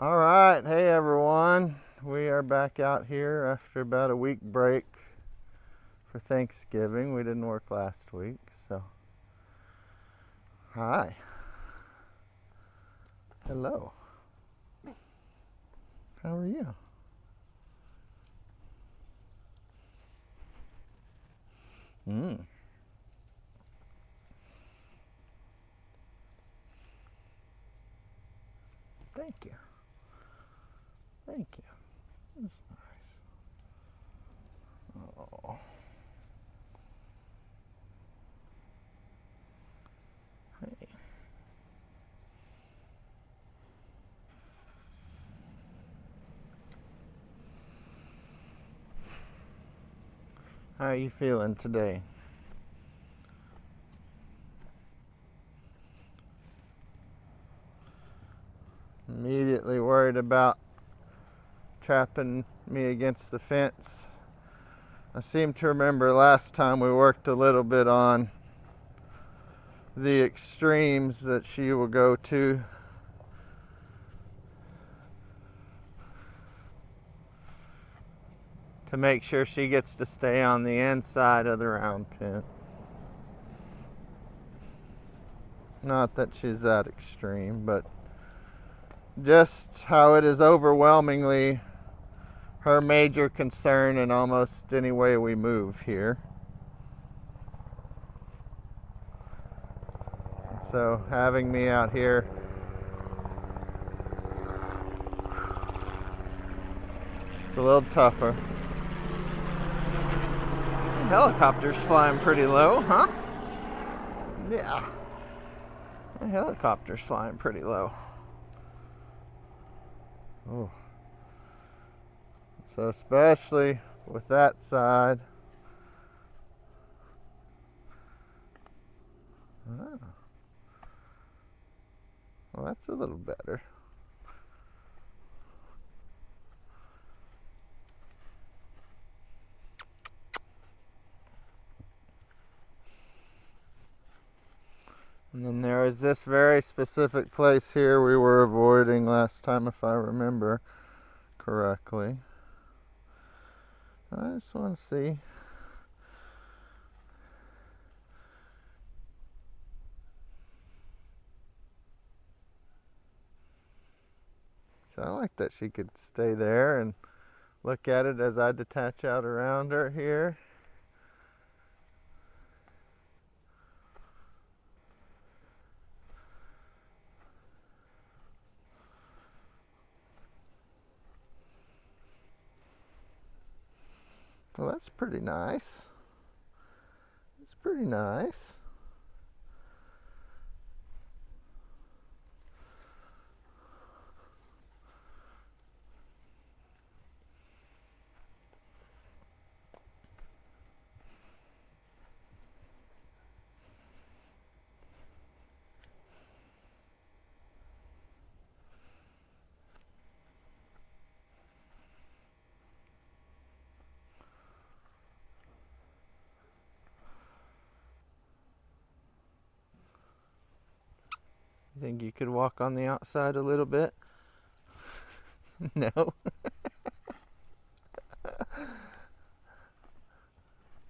All right, hey everyone. We are back out here after about a week break for Thanksgiving. We didn't work last week, so hi. Hello. How are you? Mm. Thank you. Thank you. That's nice. Oh. Hey. How are you feeling today? Immediately worried about trapping me against the fence. I seem to remember last time we worked a little bit on the extremes that she will go to make sure she gets to stay on the inside of the round pin. Not that she's that extreme, but just how it is overwhelmingly her major concern in almost any way we move here. So having me out here, it's a little tougher. The helicopter's flying pretty low, huh? Yeah. The helicopter's flying pretty low. Oh. So especially with that side. Oh. Well, that's a little better. And then there is this very specific place here we were avoiding last time, if I remember correctly. I just want to see. So I like that she could stay there and look at it as I detach out around her here. Well, that's pretty nice. It's pretty nice. You think you could walk on the outside a little bit? No.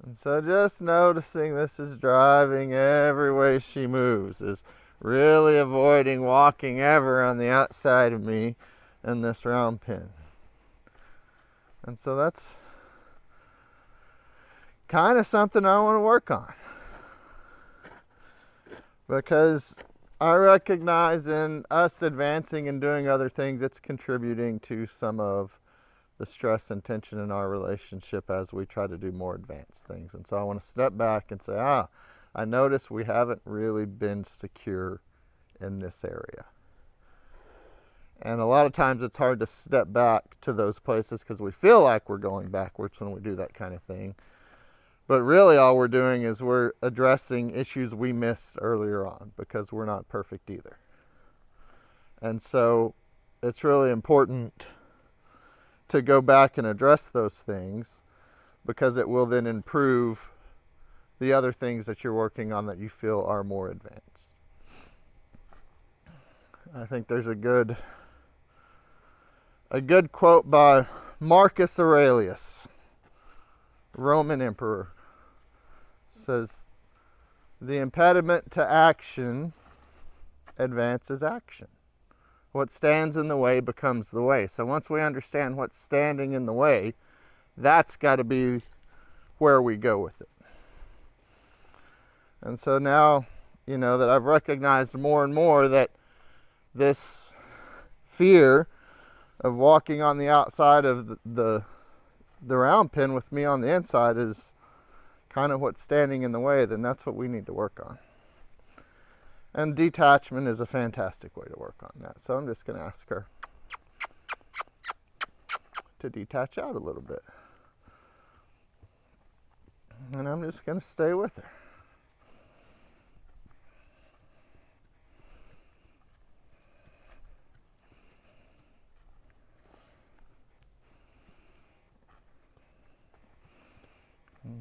And so just noticing this is driving every way she moves, is really avoiding walking ever on the outside of me in this round pin. And so that's kind of something I want to work on. Because I recognize in us advancing and doing other things, it's contributing to some of the stress and tension in our relationship as we try to do more advanced things. And so I want to step back and say, I notice we haven't really been secure in this area. And a lot of times it's hard to step back to those places because we feel like we're going backwards when we do that kind of thing. But really all we're doing is we're addressing issues we missed earlier on because we're not perfect either. And so it's really important to go back and address those things because it will then improve the other things that you're working on that you feel are more advanced. I think there's a good a good quote by Marcus Aurelius, Roman emperor, says, "The impediment to action advances action. What stands in the way becomes the way." So once we understand what's standing in the way, that's got to be where we go with it. And so now, that I've recognized more and more that this fear of walking on the outside of the round pen with me on the inside is kind of what's standing in the way, then that's what we need to work on. And detachment is a fantastic way to work on that. So I'm just going to ask her to detach out a little bit. And I'm just going to stay with her.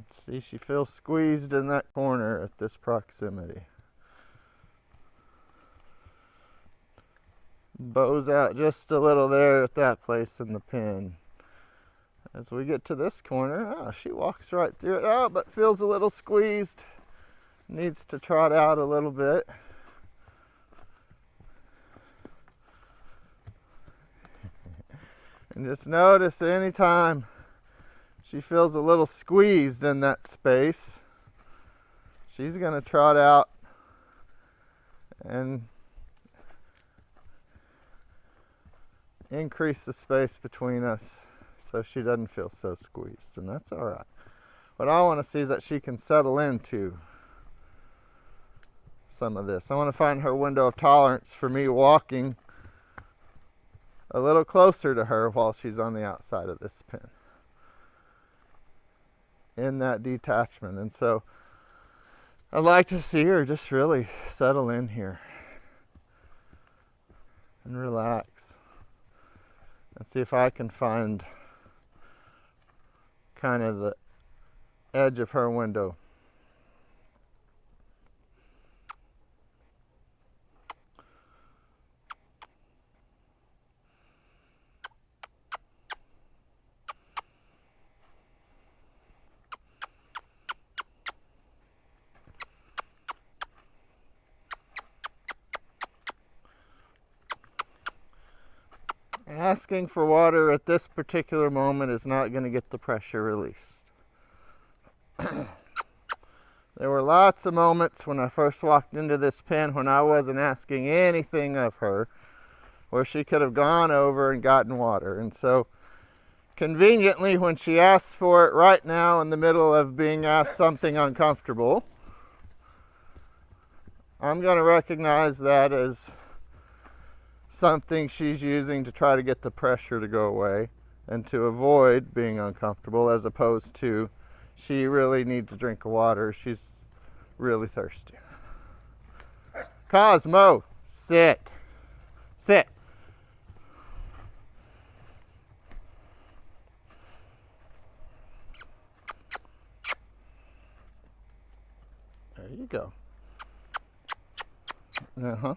See, she feels squeezed in that corner at this proximity. Bows out just a little there at that place in the pen. As we get to this corner, she walks right through it, but feels a little squeezed. Needs to trot out a little bit. And just notice anytime she feels a little squeezed in that space, she's going to trot out and increase the space between us so she doesn't feel so squeezed, and that's all right. What I want to see is that she can settle into some of this. I want to find her window of tolerance for me walking a little closer to her while she's on the outside of this pen in that detachment. And so I'd like to see her just really settle in here and relax and see if I can find kind of the edge of her window. Asking for water at this particular moment is not going to get the pressure released. There were lots of moments when I first walked into this pen when I wasn't asking anything of her, where she could have gone over and gotten water. And so conveniently, when she asks for it right now in the middle of being asked something uncomfortable, I'm going to recognize that as something she's using to try to get the pressure to go away and to avoid being uncomfortable, as opposed to she really needs a drink of water. She's really thirsty. Cosmo, sit. Sit. There you go. Uh-huh.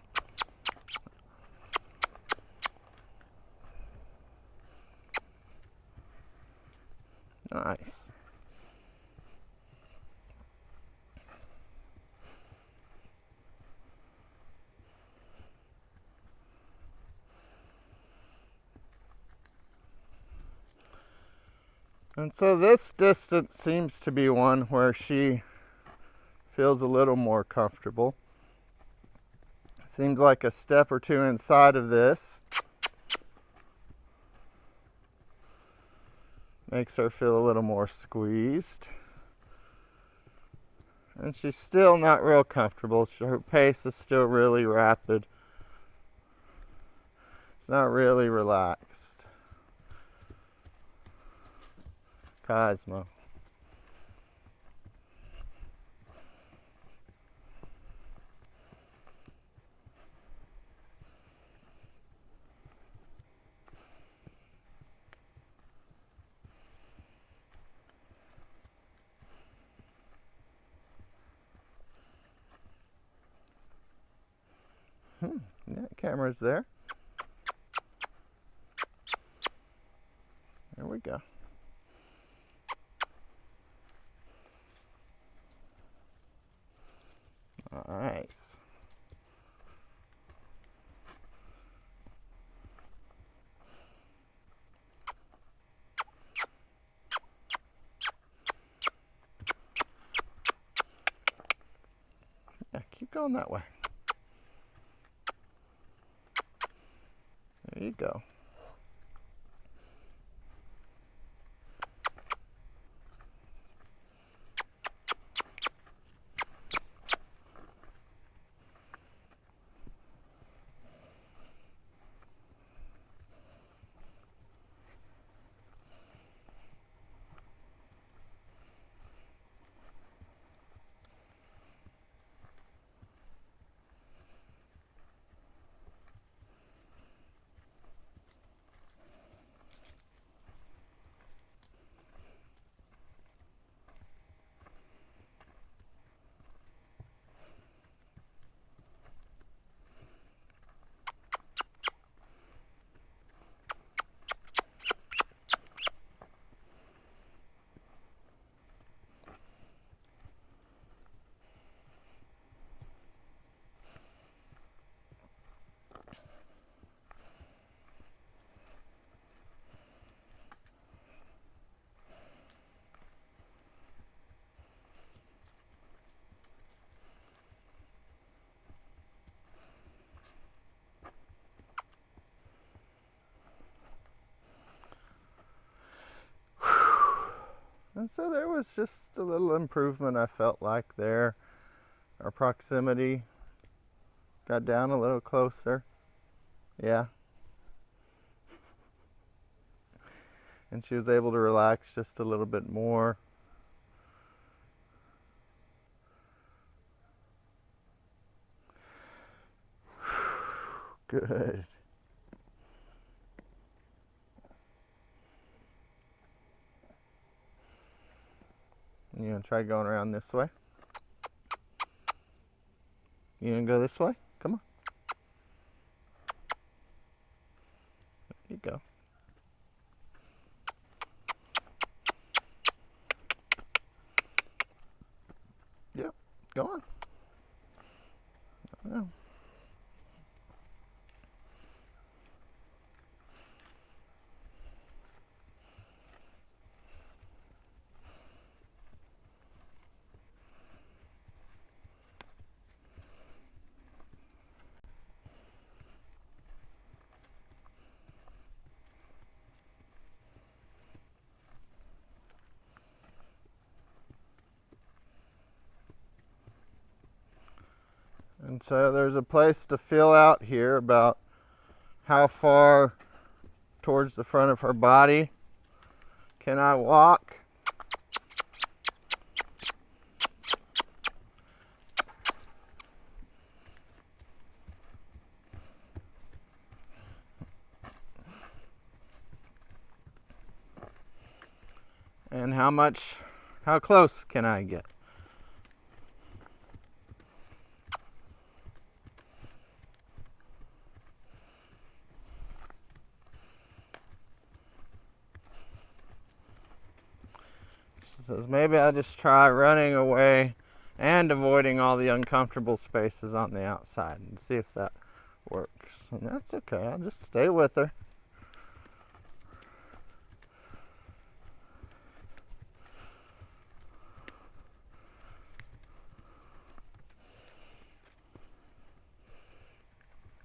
Nice. And so this distance seems to be one where she feels a little more comfortable. Seems like a step or two inside of this makes her feel a little more squeezed. And she's still not real comfortable. Her pace is still really rapid. It's not really relaxed. Cosmo. Yeah, camera's there. go. Nice. Yeah, keep going that way. There you go. And so there was just a little improvement I felt like there. Our proximity got down a little closer. Yeah. And she was able to relax just a little bit more. Good. You gonna try going around this way? You gonna go this way? Come on. There you go. Yep, go on. Oh. And so there's a place to fill out here about how far towards the front of her body can I walk. And how close can I get? She says maybe I'll just try running away and avoiding all the uncomfortable spaces on the outside and see if that works. And that's okay, I'll just stay with her.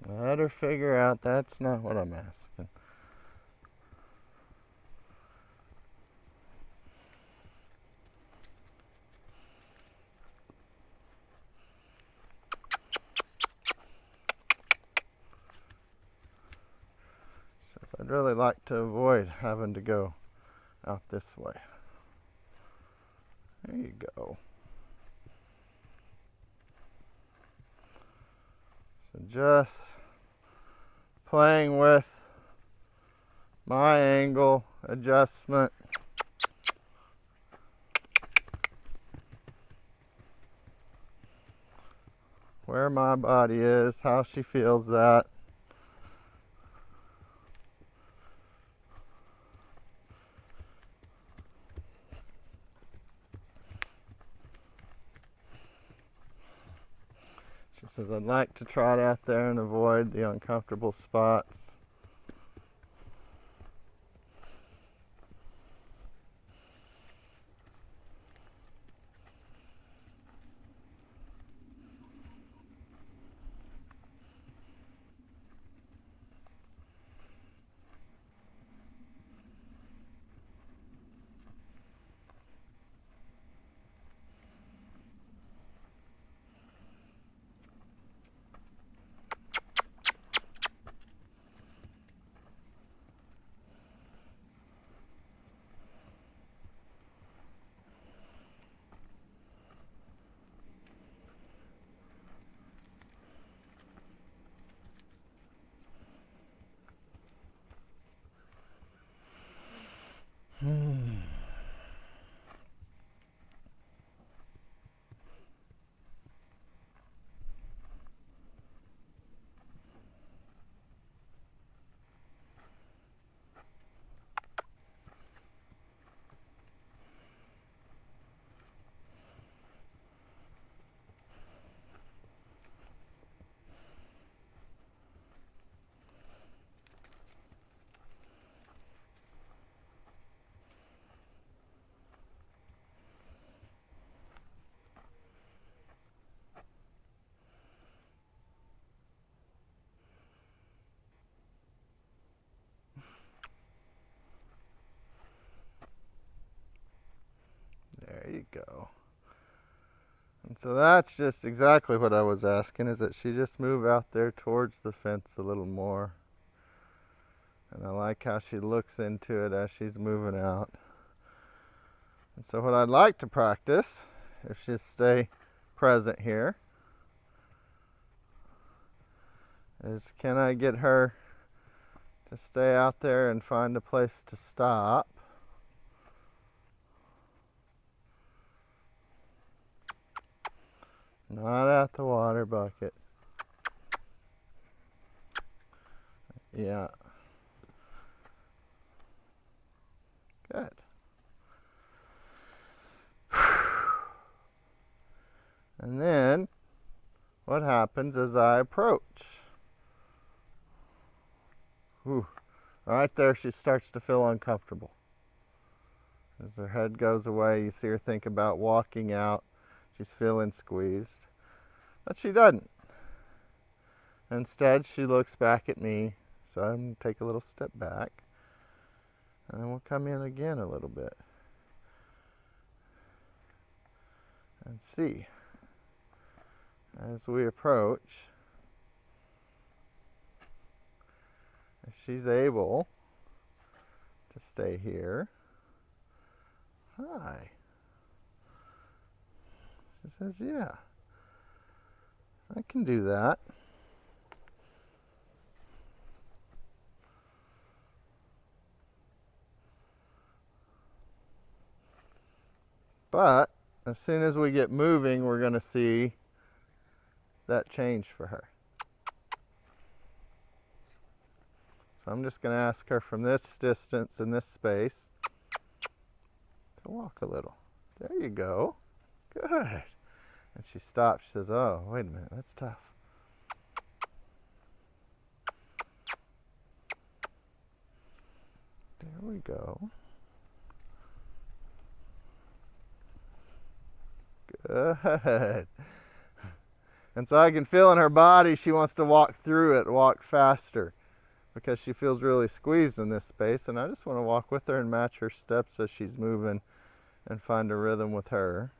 Let her figure out that's not what I'm asking. Says I'd really like to avoid having to go out this way. There you go. So just playing with my angle adjustment. Where my body is, how she feels that. She says, I'd like to trot out there and avoid the uncomfortable spots. There you go. And so that's just exactly what I was asking, is that she just move out there towards the fence a little more. And I like how she looks into it as she's moving out. And so what I'd like to practice, if she stay present here, is can I get her to stay out there and find a place to stop? Not at the water bucket. Yeah. Good. And then what happens as I approach? Whew. Right there she starts to feel uncomfortable. As her head goes away, you see her think about walking out. She's feeling squeezed. But she doesn't. Instead, she looks back at me. So I'm going to take a little step back. And then we'll come in again a little bit. And see. As we approach, if she's able to stay here. Hi. She says, yeah, I can do that. But as soon as we get moving, we're going to see that change for her. So I'm just going to ask her from this distance in this space to walk a little. There you go. Good. And she stops. She says, oh, wait a minute, that's tough. There we go. Good. And so I can feel in her body she wants to walk through it, walk faster, because she feels really squeezed in this space. And I just want to walk with her and match her steps as she's moving and find a rhythm with her,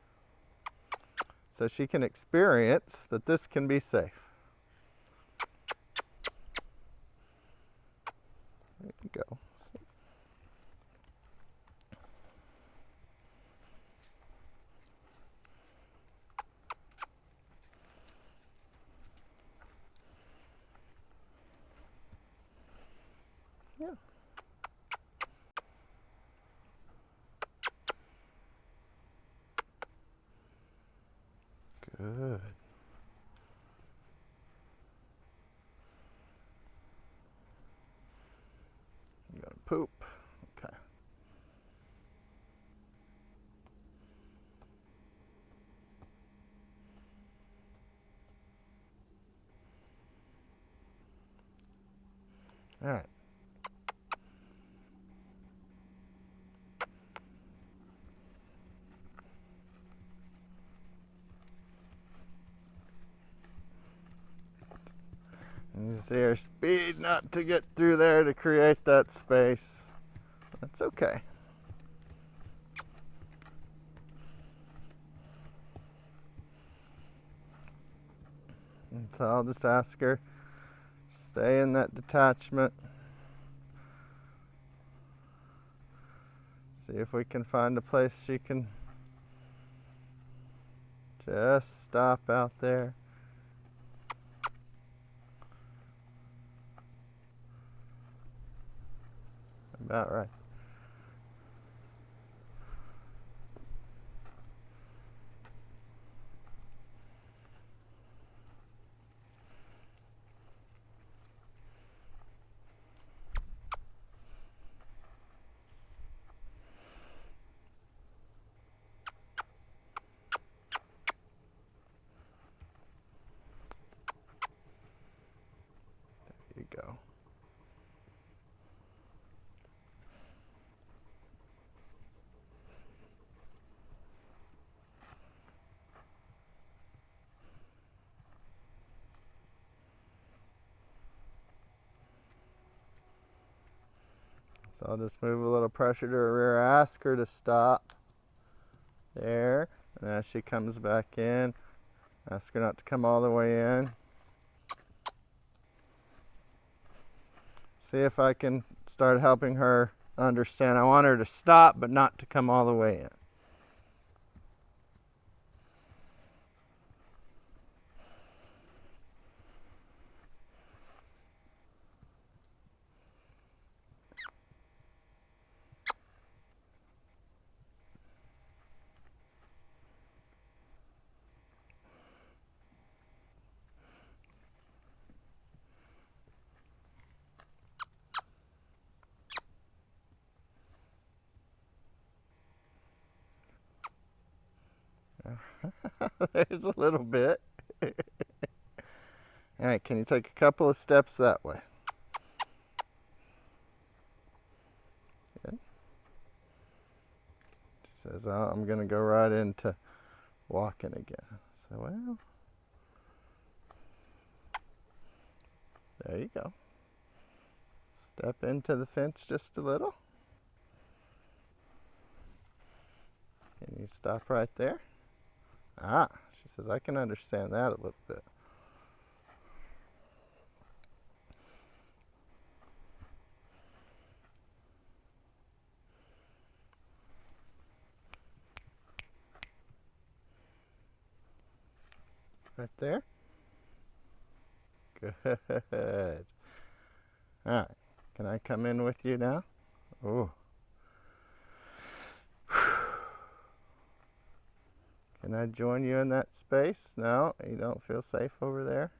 so she can experience that this can be safe. There you go. Yeah. Good. I'm gonna poop. Okay. All right. And you see her speeding up to get through there to create that space. That's okay. And so I'll just ask her, stay in that detachment. See if we can find a place she can just stop out there. About right. There you go. So I'll just move a little pressure to her rear, ask her to stop there. And as she comes back in, ask her not to come all the way in. See if I can start helping her understand. I want her to stop, but not to come all the way in. There's a little bit. All right, can you take a couple of steps that way? Good. She says, oh, I'm going to go right into walking again. So, well, there you go. Step into the fence just a little. Can you stop right there? Ah, she says, I can understand that a little bit. Right there. Good. All right. Can I come in with you now? Oh. Can I join you in that space? No, you don't feel safe over there?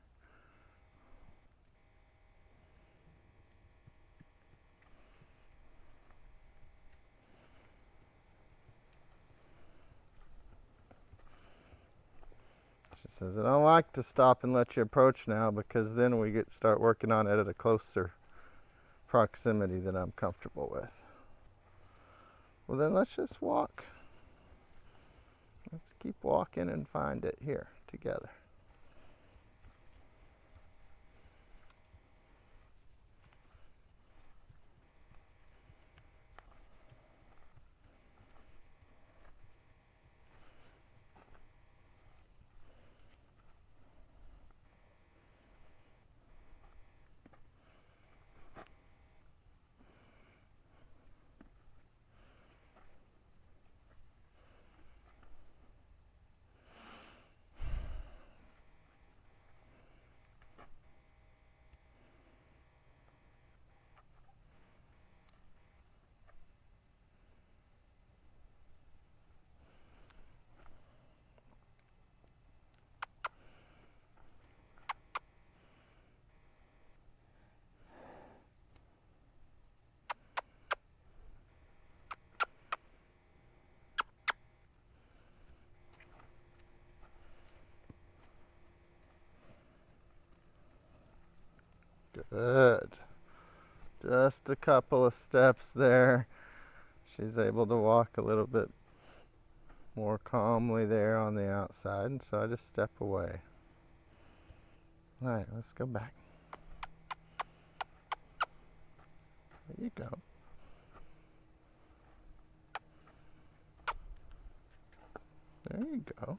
She says, I don't like to stop and let you approach now because then we start working on it at a closer proximity that I'm comfortable with. Well, then let's just walk. Let's keep walking and find it here together. Good. Just a couple of steps there. She's able to walk a little bit more calmly there on the outside, and so I just step away. All right, let's go back. There you go. There you go.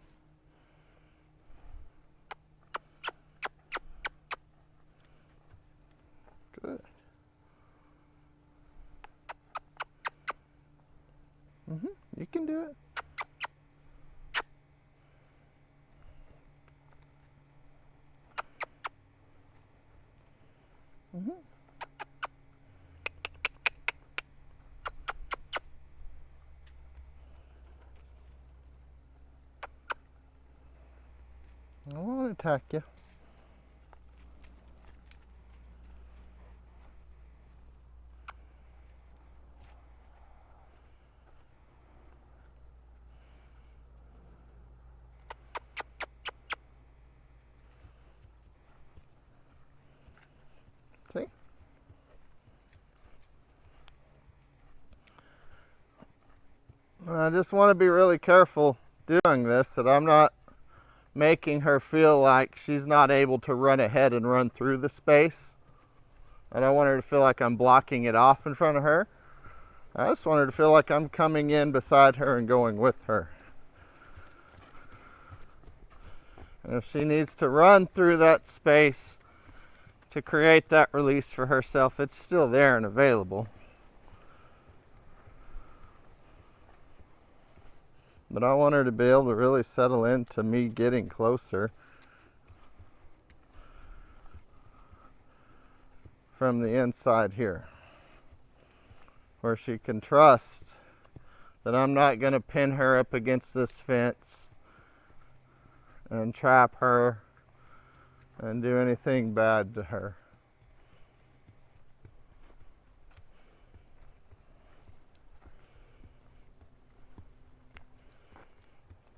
Good. You can do it. I won't attack you. See? I just want to be really careful doing this, that I'm not making her feel like she's not able to run ahead and run through the space. I don't want her to feel like I'm blocking it off in front of her. I just want her to feel like I'm coming in beside her and going with her. And if she needs to run through that space to create that release for herself, it's still there and available. But I want her to be able to really settle into me getting closer from the inside here, where she can trust that I'm not going to pin her up against this fence and trap her and do anything bad to her.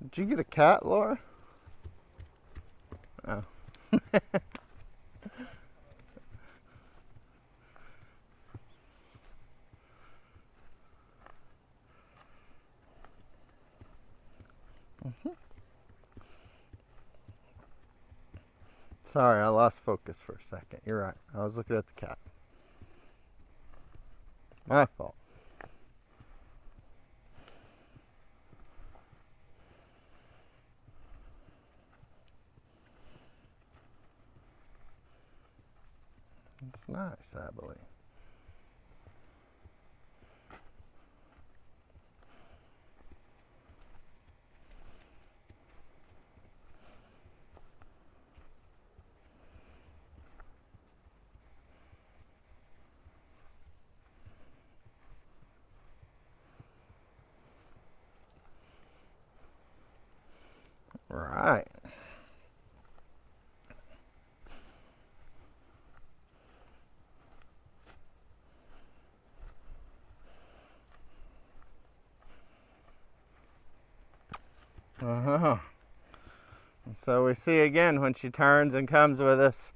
Did you get a cat, Laura? Oh. Sorry, I lost focus for a second. You're right. I was looking at the cat. My fault. It's nice, Abilene. Right. And so we see again when she turns and comes with us,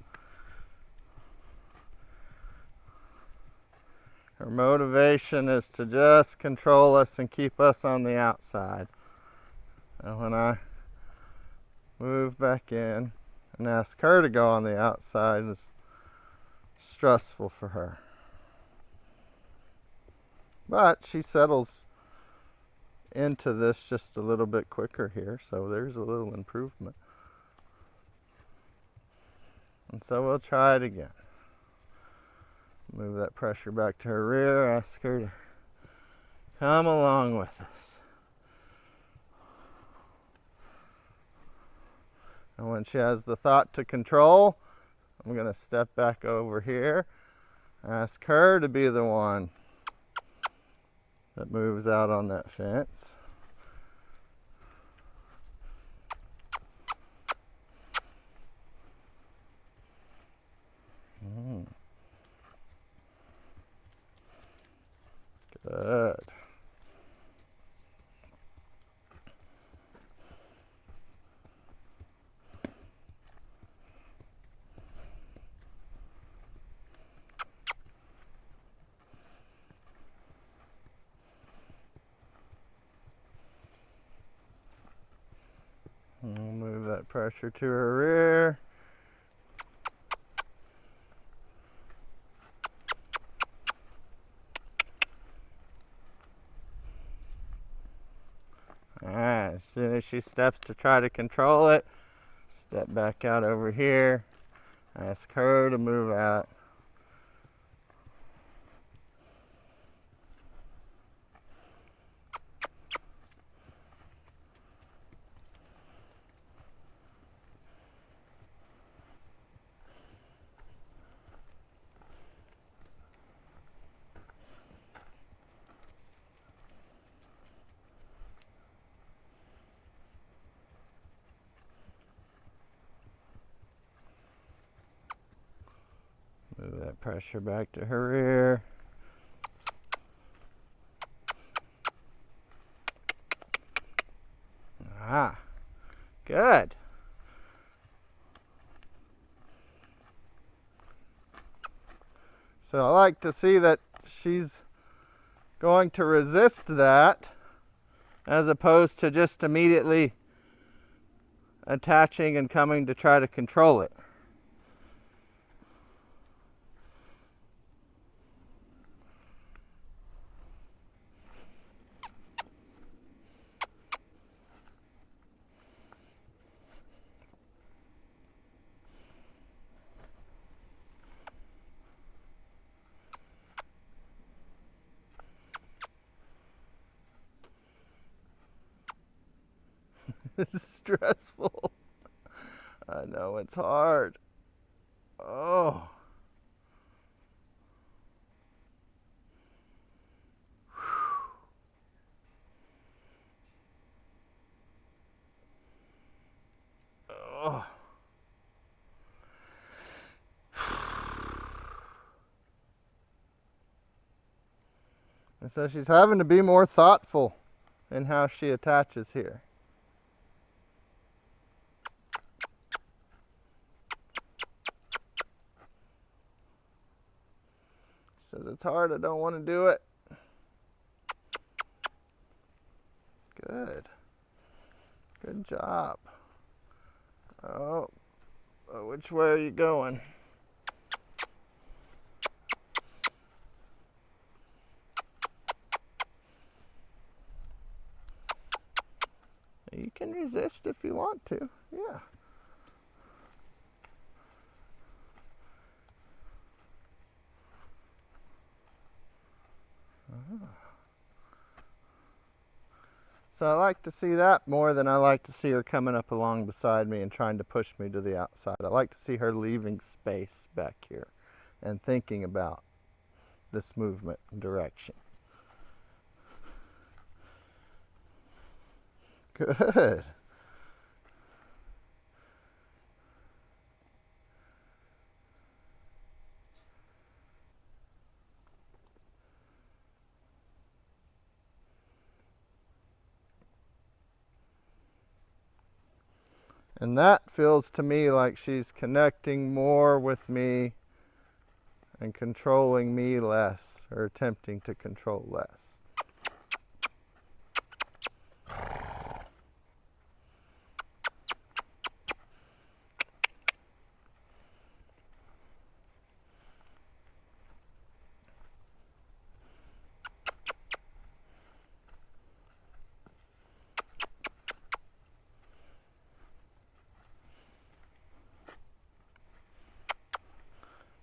her motivation is to just control us and keep us on the outside. And when I move back in and ask her to go on the outside, it's stressful for her. But she settles into this just a little bit quicker here, so there's a little improvement. And so we'll try it again. Move that pressure back to her rear, ask her to come along with us. And when she has the thought to control, I'm going to step back over here, ask her to be the one that moves out on that fence. Good. We'll move that pressure to her rear. Alright, as soon as she steps to try to control it, step back out over here. Ask her to move out. Move that pressure back to her rear. Ah, good. So I like to see that she's going to resist that as opposed to just immediately attaching and coming to try to control it. This is stressful. I know it's hard. Oh. Oh. And so she's having to be more thoughtful in how she attaches here. She says, it's hard, I don't want to do it. Good. Good job. Oh, which way are you going? You can resist if you want to, yeah. So I like to see that more than I like to see her coming up along beside me and trying to push me to the outside. I like to see her leaving space back here and thinking about this movement and direction. Good. And that feels to me like she's connecting more with me and controlling me less, or attempting to control less.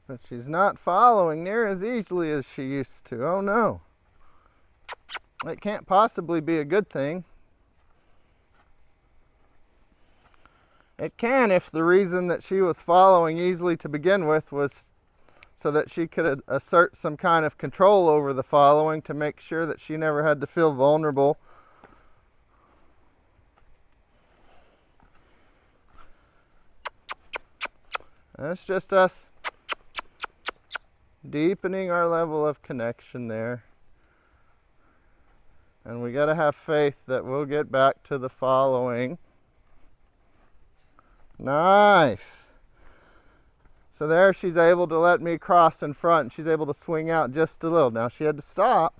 But she's not following near as easily as she used to. Oh no. It can't possibly be a good thing. It can if the reason that she was following easily to begin with was so that she could assert some kind of control over the following to make sure that she never had to feel vulnerable. That's just us deepening our level of connection there. And we got to have faith that we'll get back to the following. Nice. So there she's able to let me cross in front. She's able to swing out just a little. Now she had to stop.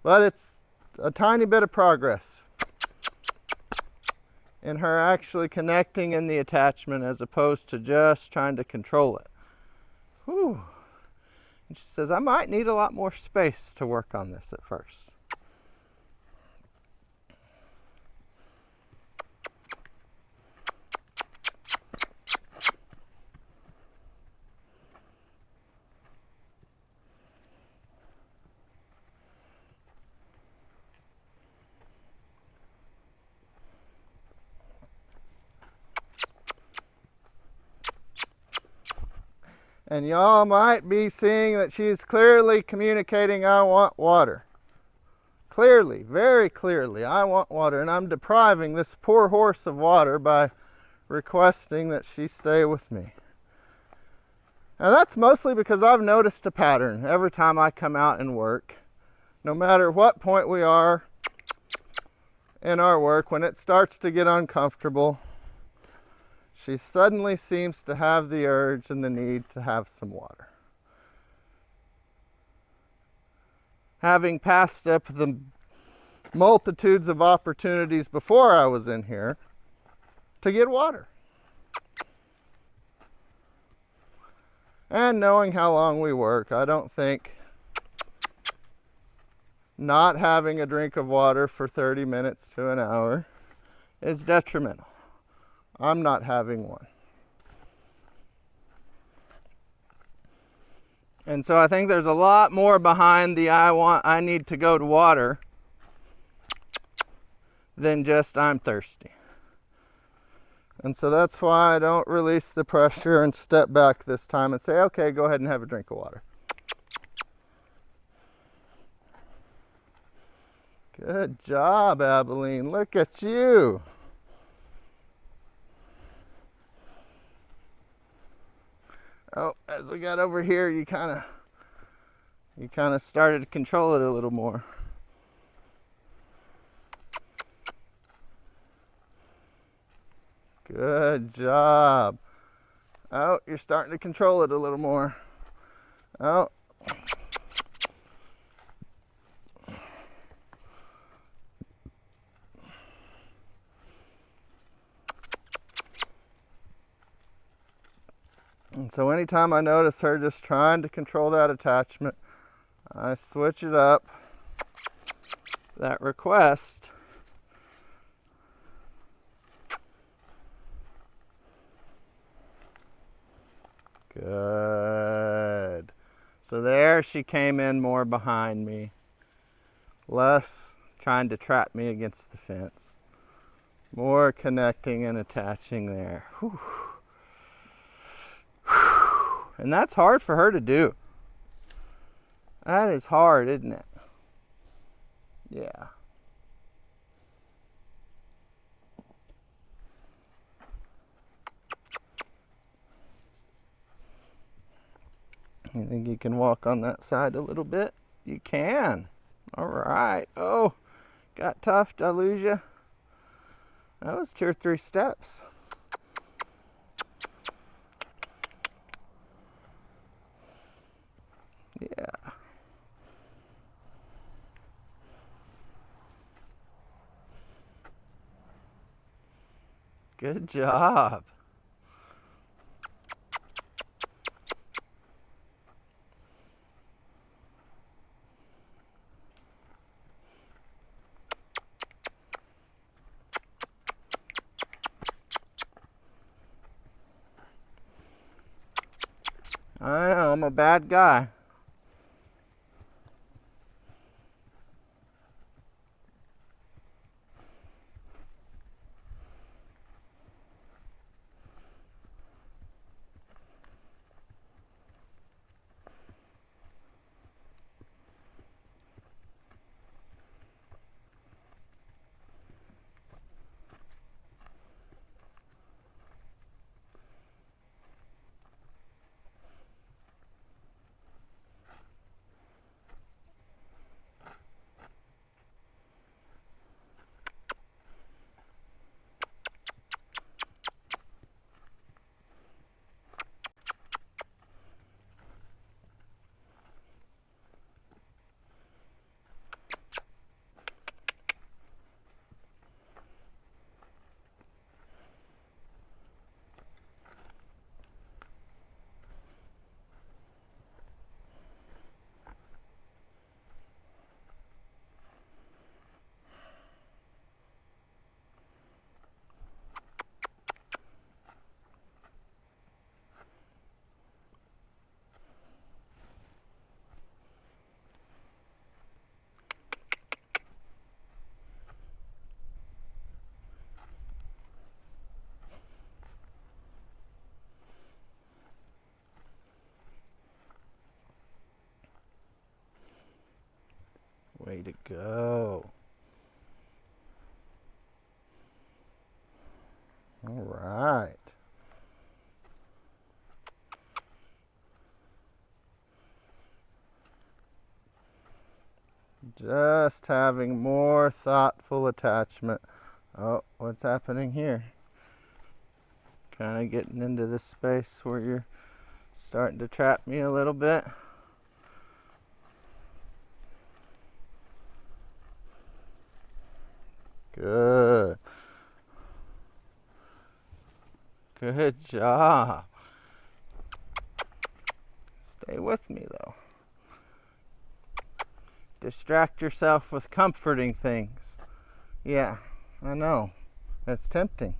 But it's a tiny bit of progress. in her actually connecting in the attachment as opposed to just trying to control it. Whew. And she says, I might need a lot more space to work on this at first. And y'all might be seeing that she's clearly communicating, I want water. Clearly, very clearly, I want water. And I'm depriving this poor horse of water by requesting that she stay with me. And that's mostly because I've noticed a pattern every time I come out and work. No matter what point we are in our work, when it starts to get uncomfortable, she suddenly seems to have the urge and the need to have some water. Having passed up the multitudes of opportunities before I was in here to get water. And knowing how long we work, I don't think not having a drink of water for 30 minutes to an hour is detrimental. I'm not having one. And so I think there's a lot more behind the I need to go to water than just I'm thirsty. And so that's why I don't release the pressure and step back this time and say, okay, go ahead and have a drink of water. Good job, Abilene. Look at you. Oh, as we got over here, you kind of started to control it a little more. Good job. Oh, you're starting to control it a little more. Oh. And so anytime I notice her just trying to control that attachment, I switch it up. That request. Good. So there she came in more behind me. Less trying to trap me against the fence. More connecting and attaching there. Whew. And that's hard for her to do. That is hard, isn't it? Yeah. You think you can walk on that side a little bit? You can. All right. Oh, got tough. Did I lose you? That was 2 or 3 steps. Yeah. Good job. I know, I'm a bad guy. Way to go. All right. Just having more thoughtful attachment. Oh, what's happening here? Kind of getting into this space where you're starting to trap me a little bit. Good. Good job. Stay with me though. Distract yourself with comforting things. Yeah, I know. It's tempting.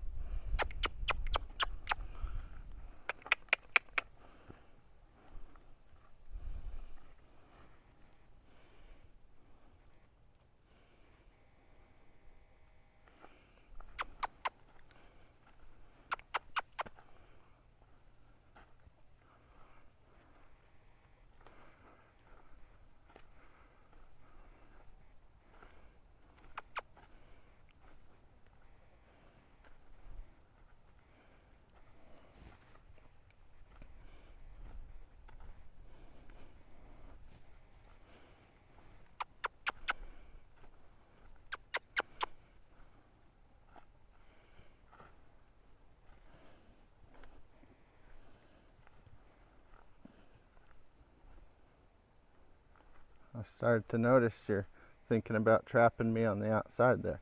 I started to notice you're thinking about trapping me on the outside there.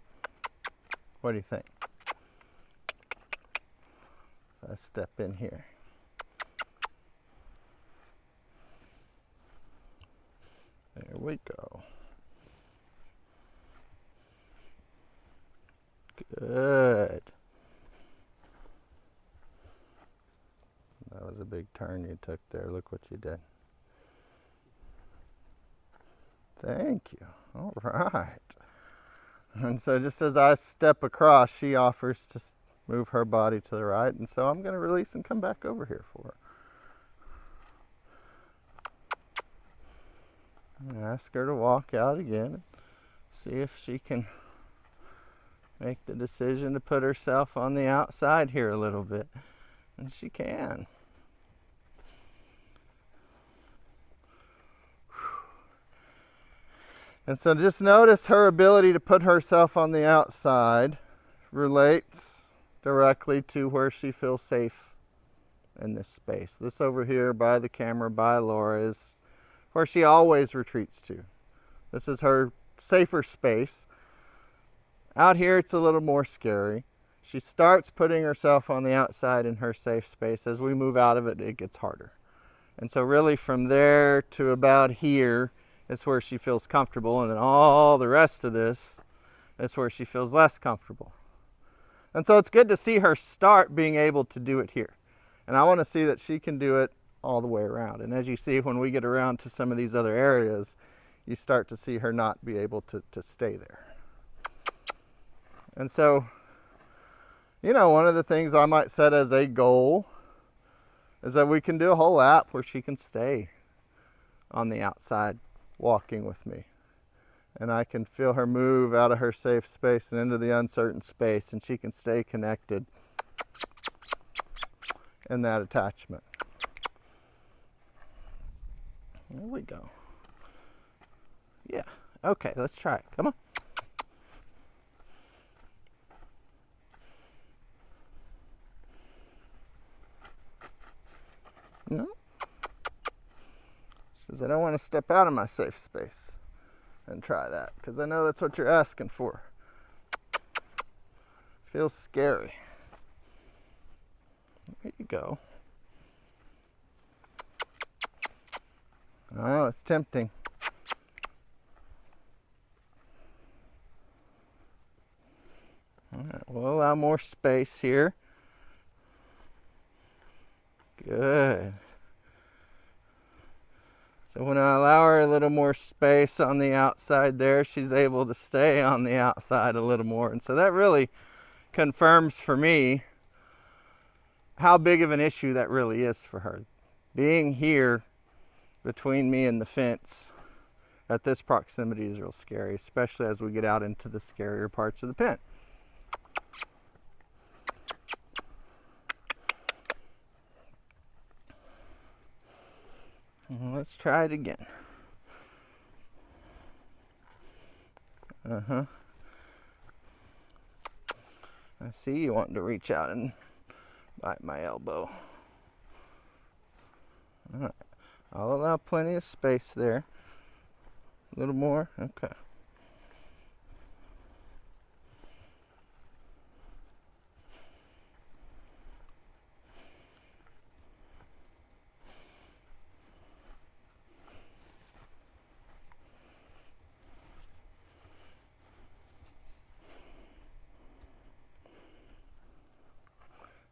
What do you think? If I step in here. There we go. Good. That was a big turn you took there. Look what you did. Thank you. All right. And so just as I step across, she offers to move her body to the right. And so I'm going to release and come back over here for her. And ask her to walk out again and see if she can make the decision to put herself on the outside here a little bit. And she can. And so just notice her ability to put herself on the outside relates directly to where she feels safe in this space. This over here by the camera, by Laura, is where she always retreats to. This is her safer space. Out here, it's a little more scary. She starts putting herself on the outside in her safe space. As we move out of it, it gets harder. And so really from there to about here, it's where she feels comfortable, and then all the rest of this is where she feels less comfortable. And so it's good to see her start being able to do it here. And I want to see that she can do it all the way around. And as you see, when we get around to some of these other areas, you start to see her not be able to stay there. And so, you know, one of the things I might set as a goal is that we can do a whole lap where she can stay on the outside walking with me, and I can feel her move out of her safe space and into the uncertain space, and she can stay connected in that attachment. There we go. Yeah, okay, let's try it. Come on. No. Says I don't want to step out of my safe space and try that, because I know that's what you're asking for. Feels scary. There you go. Oh, it's tempting. All right, we'll allow more space here. Good. So when I allow her a little more space on the outside there, she's able to stay on the outside a little more. And so that really confirms for me how big of an issue that really is for her. Being here between me and the fence at this proximity is real scary, especially as we get out into the scarier parts of the pen. Let's try it again. I see you wanting to reach out and bite my elbow. All right. I'll allow plenty of space there. A little more? Okay.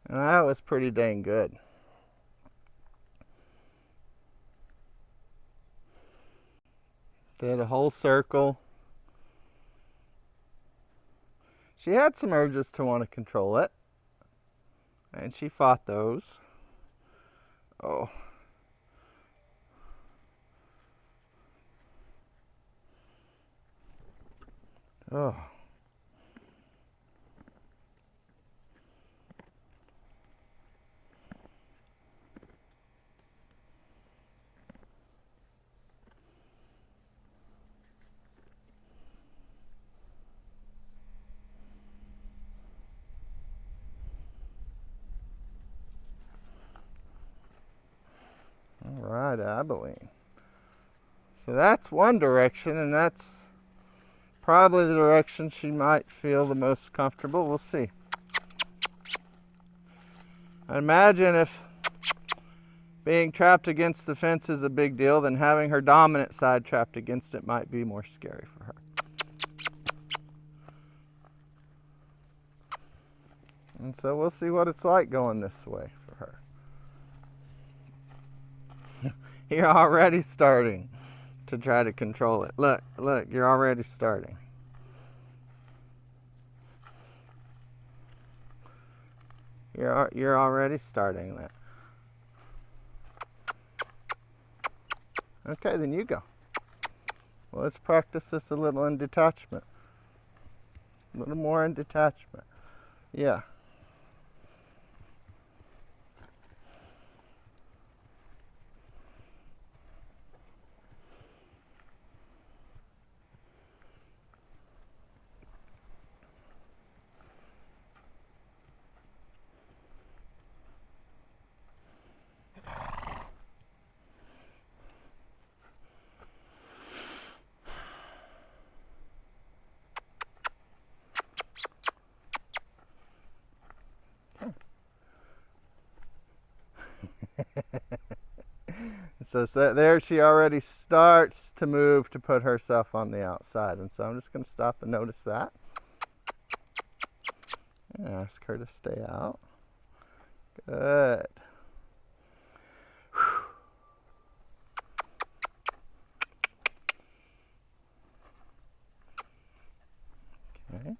And that was pretty dang good. Did a whole circle. She had some urges to want to control it, and she fought those. Oh. Oh. All right, Abilene. So that's one direction, and that's probably the direction she might feel the most comfortable. We'll see. I imagine if being trapped against the fence is a big deal, then having her dominant side trapped against it might be more scary for her. And so we'll see what it's like going this way for her. You're already starting to try to control it. Look, you're already starting. You're already starting that. Okay, then you go. Well, let's practice this a little in detachment. A little more in detachment. Yeah. So there she already starts to move to put herself on the outside. And so I'm just going to stop and notice that. And ask her to stay out. Good. Okay.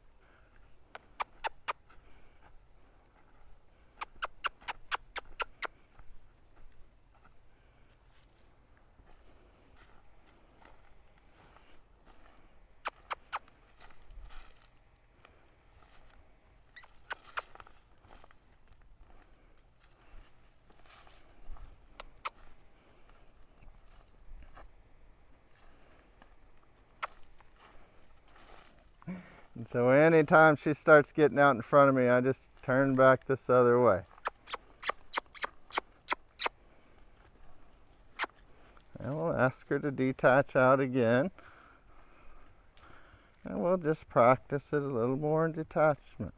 And so anytime she starts getting out in front of me, I just turn back this other way. And we'll ask her to detach out again. And we'll just practice it a little more in detachment.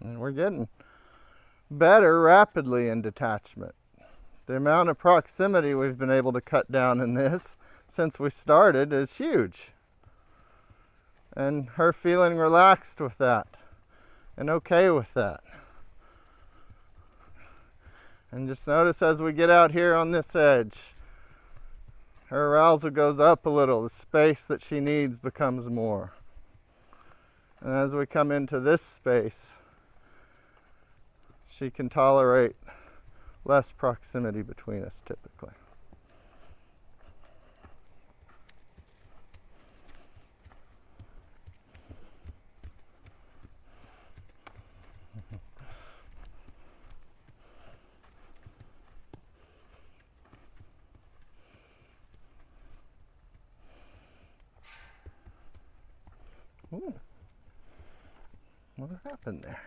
And we're getting better rapidly in detachment. The amount of proximity we've been able to cut down in this since we started is huge. And her feeling relaxed with that and okay with that. And just notice as we get out here on this edge, her arousal goes up a little. The space that she needs becomes more. And as we come into this space, she can tolerate less proximity between us typically. Ooh. What happened there?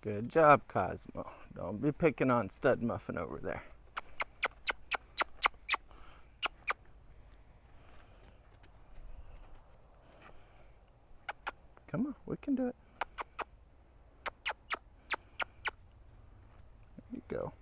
Good job, Cosmo. Don't be picking on Stud Muffin over there. Come on, we can do it. There you go.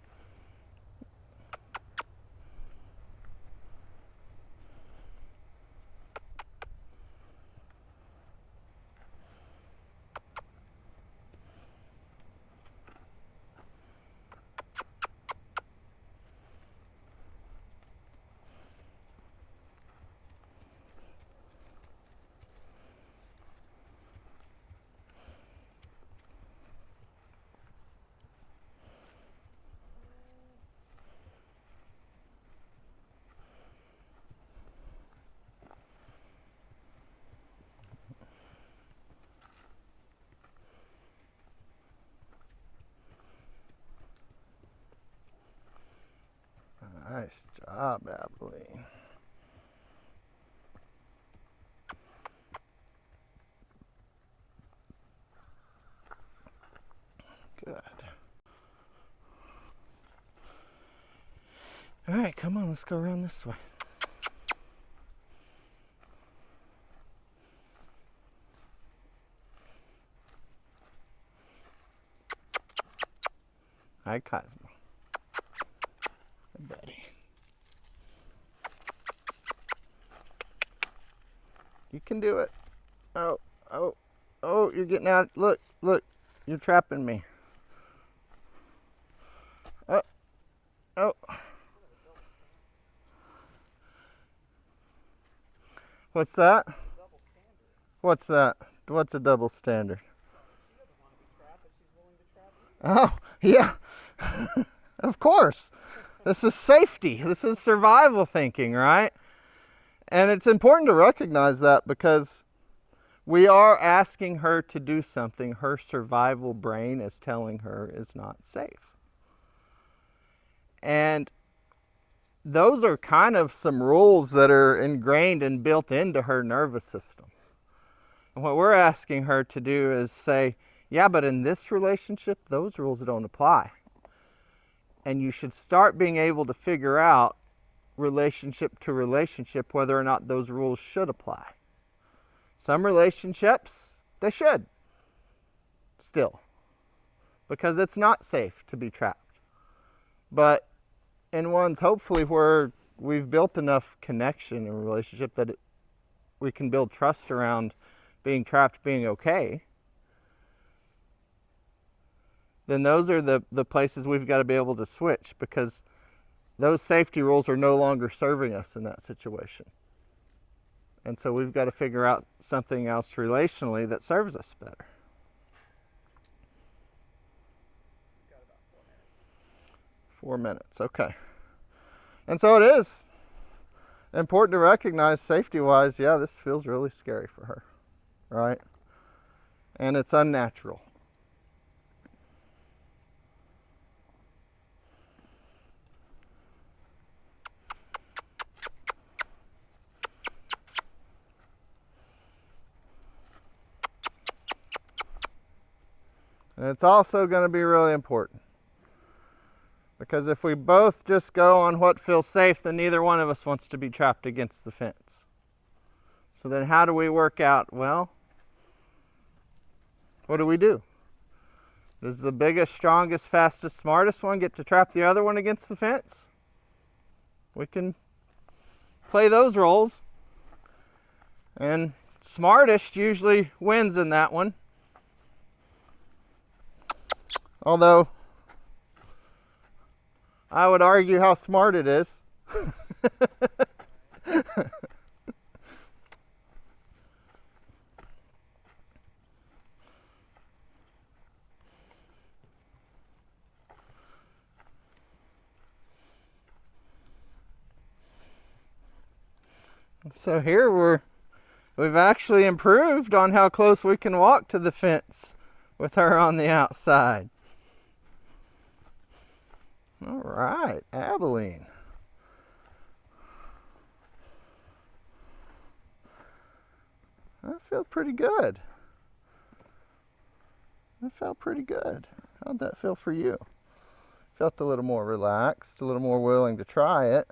Nice job, Abilene. Good. All right, come on, let's go around this way. Hi, Cosmo. Hi, buddy. You can do it. Oh, oh, oh, you're getting out. Look, look, you're trapping me. Oh, oh. What's that? What's that? What's a double standard? Oh, yeah. Of course. This is safety. This is survival thinking, right? And it's important to recognize that because we are asking her to do something her survival brain is telling her is not safe. And those are kind of some rules that are ingrained and built into her nervous system. And what we're asking her to do is say, yeah, but in this relationship, those rules don't apply. And you should start being able to figure out relationship to relationship whether or not those rules should apply. Some relationships, they should still, because it's not safe to be trapped. But in ones hopefully where we've built enough connection in a relationship that we can build trust around being trapped being okay, then those are the places we've got to be able to switch, because those safety rules are no longer serving us in that situation. And so we've got to figure out something else relationally that serves us better. Got about 4 minutes. 4 minutes, okay. And so it is. important to recognize safety-wise, yeah, this feels really scary for her, right? And it's unnatural. And it's also going to be really important. Because if we both just go on what feels safe, then neither one of us wants to be trapped against the fence. So then how do we work out, well, what do we do? Does the biggest, strongest, fastest, smartest one get to trap the other one against the fence? We can play those roles. And smartest usually wins in that one. Although, I would argue how smart it is. So here we've actually improved on how close we can walk to the fence with her on the outside. All right, Abilene. That felt pretty good. That felt pretty good. How'd that feel for you? Felt a little more relaxed, a little more willing to try it.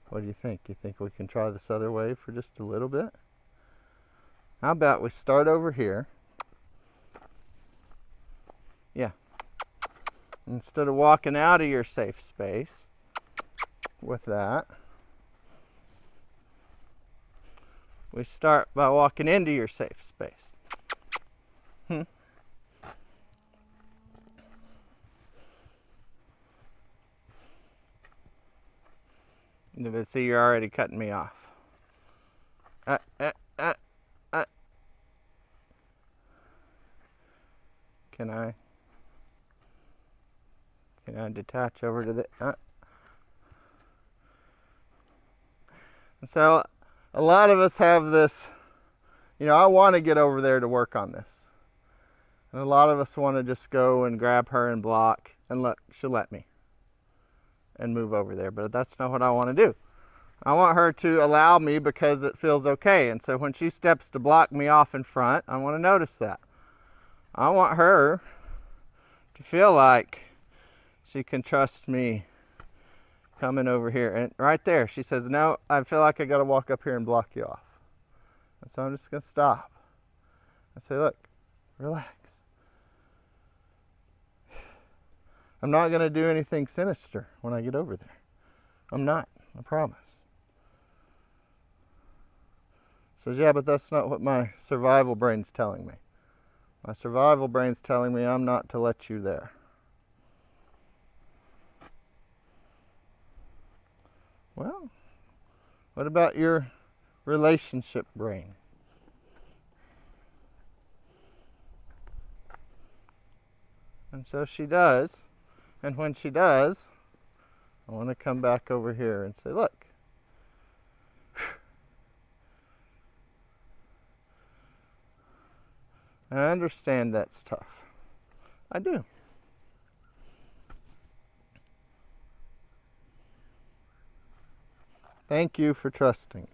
What do you think? You think we can try this other way for just a little bit? How about we start over here? Yeah. Instead of walking out of your safe space with that, we start by walking into your safe space. But see, you're already cutting me off. Can I detach over to the... So, a lot of us have this, I want to get over there to work on this. And a lot of us want to just go and grab her and block, and look, she'll let me. And move over there, but that's not what I want to do. I want her to allow me because it feels okay. And so when she steps to block me off in front, I want to notice that. I want her to feel like she can trust me coming over here. And right there, she says, no, I feel like I got to walk up here and block you off. And so I'm just going to stop. I say, look, relax. I'm not going to do anything sinister when I get over there. I'm not, I promise. Says, yeah, but that's not what my survival brain's telling me. My survival brain's telling me I'm not to let you there. Well, what about your relationship brain? And so she does. And when she does, I want to come back over here and say, look, I understand that's tough. I do. Thank you for trusting me.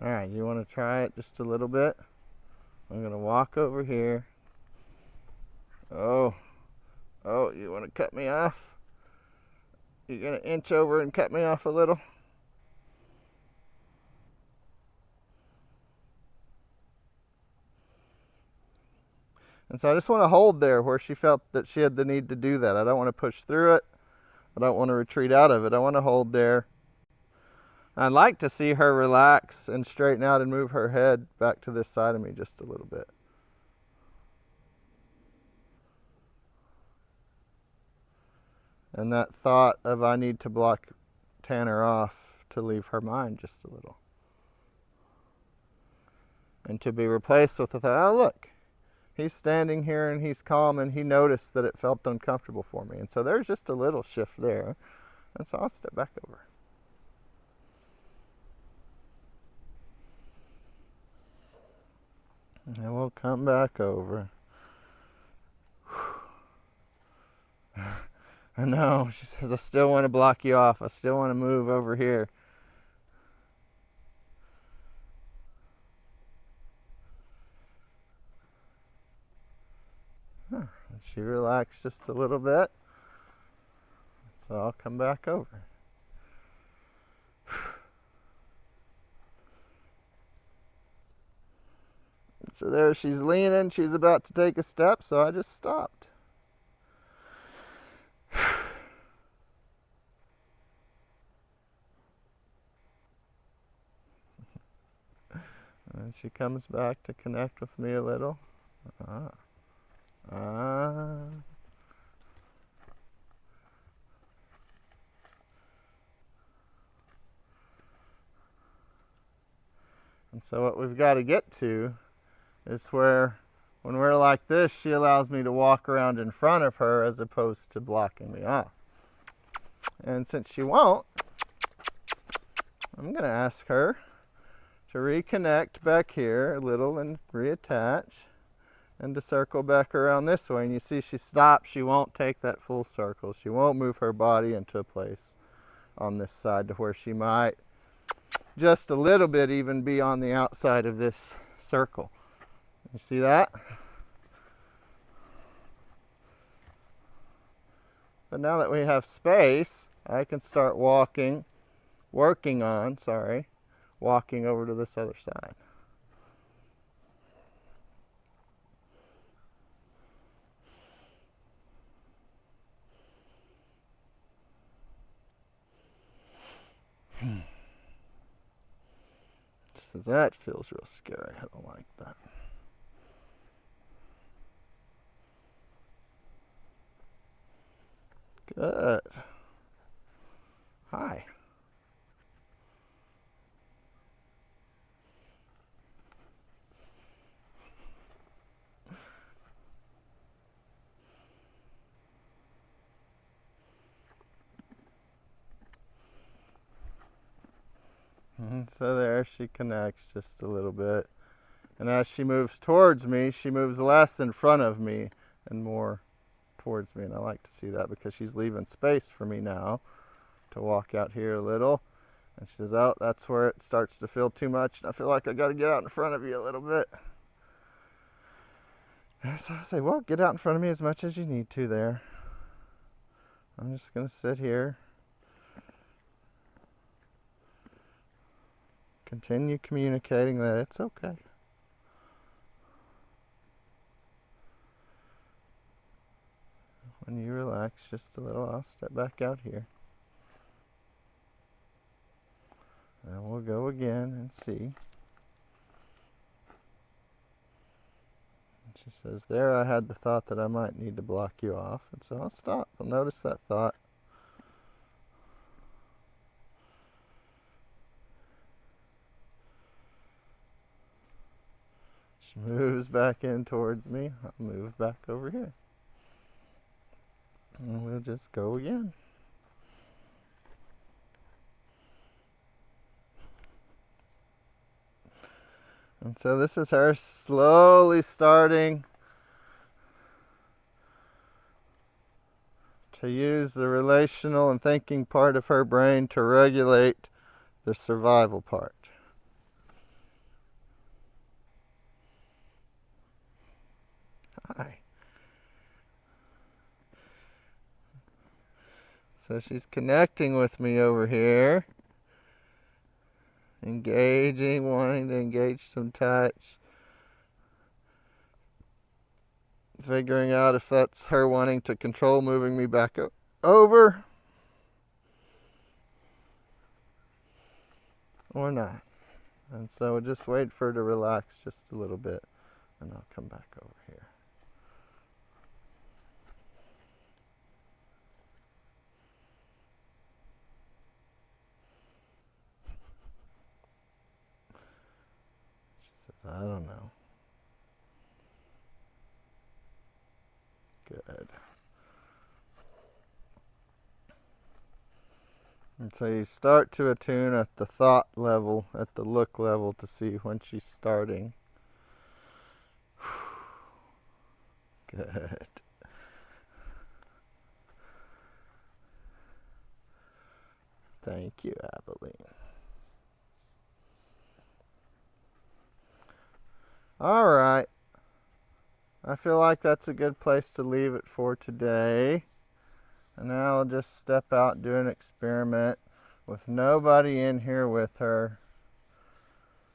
All right, you want to try it just a little bit? I'm going to walk over here. Oh, you want to cut me off? You're going to inch over and cut me off a little? And so I just want to hold there where she felt that she had the need to do that. I don't want to push through it. I don't want to retreat out of it. I want to hold there. I'd like to see her relax and straighten out and move her head back to this side of me just a little bit. And that thought of I need to block Tanner off to leave her mind just a little. And to be replaced with the thought, oh, look, he's standing here and he's calm and he noticed that it felt uncomfortable for me. And so there's just a little shift there. And so I'll step back over. And we'll come back over. I know, she says, I still want to block you off. I still want to move over here. And she relaxed just a little bit. So I'll come back over. So there she's leaning. She's about to take a step, so I just stopped. And she comes back to connect with me a little. And so what we've got to get to is where, when we're like this, she allows me to walk around in front of her as opposed to blocking me off. And since she won't, I'm going to ask her to reconnect back here a little and reattach, and to circle back around this way. And you see she stops. She won't take that full circle. She won't move her body into a place on this side to where she might just a little bit even be on the outside of this circle. You see that? But now that we have space, I can start walking over to this other side. Just as that feels real scary. I don't like that. Good. Hi. And so there she connects just a little bit. And as she moves towards me, she moves less in front of me and more towards me. And I like to see that because she's leaving space for me now to walk out here a little. And she says, oh, that's where it starts to feel too much. And I feel like I got to get out in front of you a little bit. And so I say, well, get out in front of me as much as you need to there. I'm just going to sit here. Continue communicating that it's okay. When you relax just a little, I'll step back out here. And we'll go again and see. And she says, there I had the thought that I might need to block you off. And so I'll stop. I'll notice that thought. She moves back in towards me. I'll move back over here. And we'll just go again. And so this is her slowly starting to use the relational and thinking part of her brain to regulate the survival part. Hi. So she's connecting with me over here. Engaging, wanting to engage some touch. Figuring out if that's her wanting to control moving me back over or not. And so we'll just wait for her to relax just a little bit and I'll come back over here. I don't know. Good. And so you start to attune at the thought level, at the look level, to see when she's starting. Good. Thank you, Abilene. All right. I feel like that's a good place to leave it for today. And now I'll just step out and do an experiment with nobody in here with her.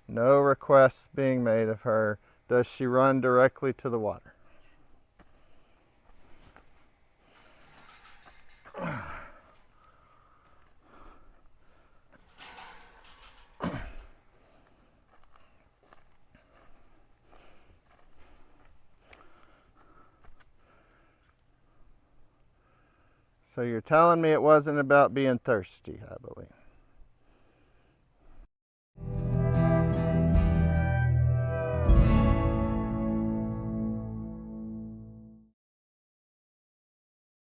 No requests being made of her. Does she run directly to the water? So you're telling me it wasn't about being thirsty, I believe.